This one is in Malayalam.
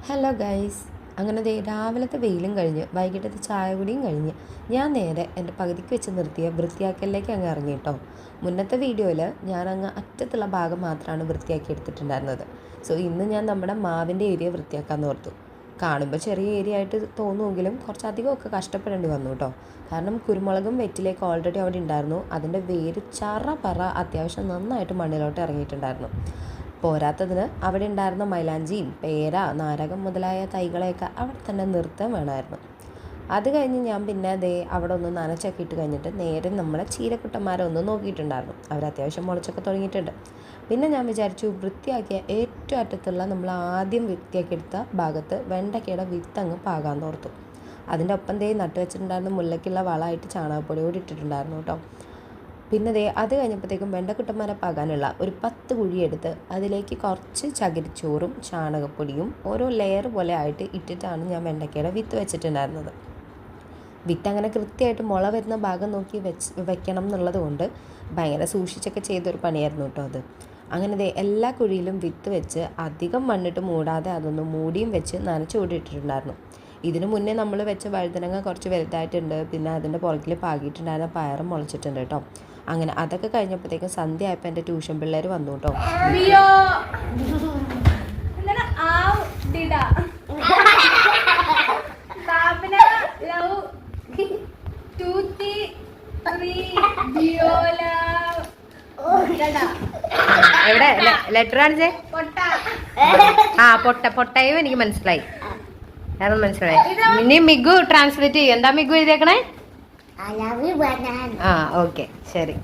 ഹലോ ഗൈസ്, അങ്ങനെ രാവിലത്തെ വെയിലും കഴിഞ്ഞ് വൈകിട്ടത്തെ ചായ കുടിയും കഴിഞ്ഞ് ഞാൻ നേരെ എൻ്റെ പകുതിക്ക് വെച്ച് നിർത്തിയ വൃത്തിയാക്കലിലേക്ക് അങ്ങ് ഇറങ്ങി കേട്ടോ. മുന്നത്തെ വീഡിയോയിൽ ഞാൻ അങ്ങ് അറ്റത്തുള്ള ഭാഗം മാത്രമാണ് വൃത്തിയാക്കി എടുത്തിട്ടുണ്ടായിരുന്നത്. സോ ഇന്ന് ഞാൻ നമ്മുടെ മാവിൻ്റെ ഏരിയ വൃത്തിയാക്കാമെന്ന് ഓർത്തു. കാണുമ്പോൾ ചെറിയ ഏരിയ ആയിട്ട് തോന്നുമെങ്കിലും കുറച്ചധികമൊക്കെ കഷ്ടപ്പെടേണ്ടി വന്നു കേട്ടോ. കാരണം കുരുമുളകും വെറ്റിലേക്ക് ഓൾറെഡി അവിടെ ഉണ്ടായിരുന്നു. അതിൻ്റെ വേര് പറ അത്യാവശ്യം നന്നായിട്ട് മണ്ണിലോട്ട് ഇറങ്ങിയിട്ടുണ്ടായിരുന്നു. പോരാത്തതിന് അവിടെ ഉണ്ടായിരുന്ന മൈലാഞ്ചിയും പേര നാരകം മുതലായ തൈകളെയൊക്കെ അവിടെ തന്നെ നിർത്താൻ വേണമായിരുന്നു. അത് കഴിഞ്ഞ് ഞാൻ പിന്നെ അവിടെ ഒന്ന് നനച്ചൊക്കെ ഇട്ട് കഴിഞ്ഞിട്ട് നേരെ നമ്മളെ ചീരക്കുട്ടന്മാരെ ഒന്ന് നോക്കിയിട്ടുണ്ടായിരുന്നു. അവർ അത്യാവശ്യം മുളച്ചൊക്കെ തുടങ്ങിയിട്ടുണ്ട്. പിന്നെ ഞാൻ വിചാരിച്ചു വൃത്തിയാക്കിയ ഏറ്റവും അറ്റത്തുള്ള നമ്മൾ ആദ്യം വൃത്തിയാക്കിയെടുത്ത ഭാഗത്ത് വെണ്ടയ്ക്കയുടെ വിത്തങ്ങ് പാകാൻ തോർത്തു. അതിൻ്റെ ഒപ്പം നട്ടു വെച്ചിട്ടുണ്ടായിരുന്ന മുല്ലയ്ക്കുള്ള വളമായിട്ട് ചാണകപ്പൊടി കൂടി ഇട്ടിട്ടുണ്ടായിരുന്നു കേട്ടോ. പിന്നെ അത് കഴിഞ്ഞപ്പോഴത്തേക്കും വെണ്ടക്കുട്ടന്മാരെ പാകാനുള്ള ഒരു 10 കുഴിയെടുത്ത് അതിലേക്ക് കുറച്ച് ചകിരിച്ചോറും ചാണകപ്പൊടിയും ഓരോ ലെയർ പോലെ ആയിട്ട് ഇട്ടിട്ടാണ് ഞാൻ വെണ്ടയ്ക്കയുടെ വിത്ത് വെച്ചിട്ടുണ്ടായിരുന്നത്. വിത്ത് അങ്ങനെ കൃത്യമായിട്ട് മുള വരുന്ന ഭാഗം നോക്കി വെക്കണം എന്നുള്ളത് കൊണ്ട് ഭയങ്കര സൂക്ഷിച്ചൊക്കെ ചെയ്തൊരു പണിയായിരുന്നു കേട്ടോ അത്. അങ്ങനെ എല്ലാ കുഴിയിലും വിത്ത് വെച്ച് അധികം മണ്ണിട്ട് മൂടാതെ അതൊന്ന് മൂടിയും വെച്ച് നനച്ചു കൂടിയിട്ടിട്ടുണ്ടായിരുന്നു. ഇതിനു മുന്നേ നമ്മൾ വെച്ച വഴുതനങ്ങ കുറച്ച് വലുതായിട്ടുണ്ട്. പിന്നെ അതിൻ്റെ പുറകിൽ പാകിയിട്ടുണ്ടായിരുന്ന പയറും മുളച്ചിട്ടുണ്ട് കേട്ടോ. അങ്ങനെ അതൊക്കെ കഴിഞ്ഞപ്പോഴത്തേക്കും സന്ധ്യ ആയപ്പോൾ എൻ്റെ ട്യൂഷൻ പിള്ളേർ വന്നു കേട്ടോ. എവിടെ ലെറ്റർ കാണിച്ചേ? പൊട്ടയും എനിക്ക് മനസ്സിലായി. മനസ്സിലായി. ഇനി മിഗു ട്രാൻസ്ലേറ്റ് ചെയ്യും. എന്താ മിഗു എഴുതിയേക്കണേ? ഓക്കെ, ശരി.